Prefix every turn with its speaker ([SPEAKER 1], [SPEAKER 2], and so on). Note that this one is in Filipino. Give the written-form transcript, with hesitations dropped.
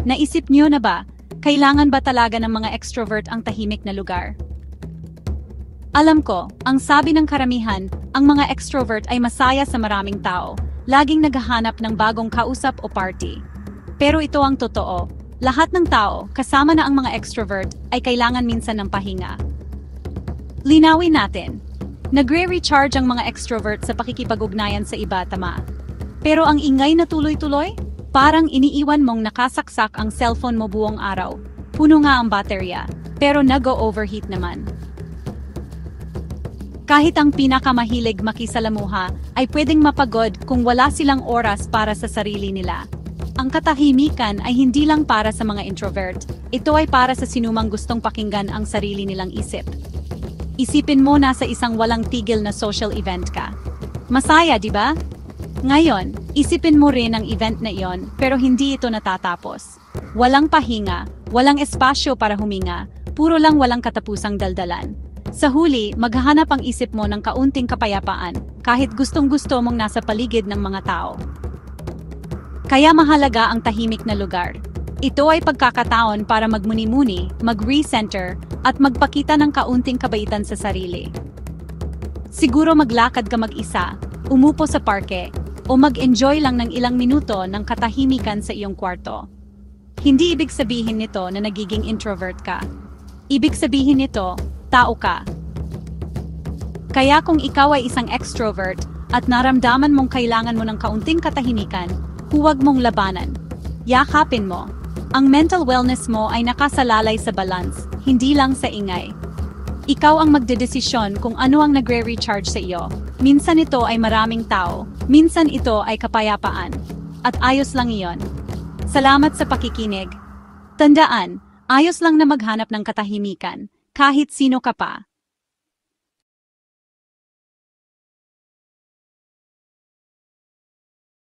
[SPEAKER 1] Naisip niyo na ba, kailangan ba talaga ng mga extrovert ang tahimik na lugar? Alam ko, ang sabi ng karamihan, ang mga extrovert ay masaya sa maraming tao, laging naghahanap ng bagong kausap o party. Pero ito ang totoo, lahat ng tao, kasama na ang mga extrovert, ay kailangan minsan ng pahinga. Linawin natin, nagre-recharge ang mga extrovert sa pakikipag-ugnayan sa iba, tama. Pero ang ingay na tuloy-tuloy, parang iniiwan mong nakasaksak ang cellphone mo buong araw. Puno nga ang baterya, pero nag-overheat naman. Kahit ang pinakamahilig makisalamuha ay pwedeng mapagod kung wala silang oras para sa sarili nila. Ang katahimikan ay hindi lang para sa mga introvert, ito ay para sa sinumang gustong pakinggan ang sarili nilang isip. Isipin mo na sa isang walang tigil na social event ka. Masaya, di ba? Ngayon, isipin mo rin ang event na iyon pero hindi ito natatapos. Walang pahinga, walang espasyo para huminga, puro lang walang katapusang daldalan. Sa huli, maghahanap ang isip mo ng kaunting kapayapaan kahit gustong-gusto mong nasa paligid ng mga tao. Kaya mahalaga ang tahimik na lugar. Ito ay pagkakataon para magmuni-muni, mag-recenter, at magpakita ng kaunting kabaitan sa sarili. Siguro maglakad ka mag-isa, umupo sa parke, o mag-enjoy lang ng ilang minuto ng katahimikan sa iyong kwarto. Hindi ibig sabihin nito na nagiging introvert ka. Ibig sabihin nito, tao ka. Kaya kung ikaw ay isang extrovert at naramdaman mong kailangan mo ng kaunting katahimikan, huwag mong labanan. Yakapin mo. Ang mental wellness mo ay nakasalalay sa balance, hindi lang sa ingay. Ikaw ang magdedesisyon kung ano ang nagre-recharge sa iyo. Minsan ito ay maraming tao, minsan ito ay kapayapaan. At ayos lang iyon. Salamat sa pakikinig. Tandaan, ayos lang na maghanap ng katahimikan, kahit sino ka pa.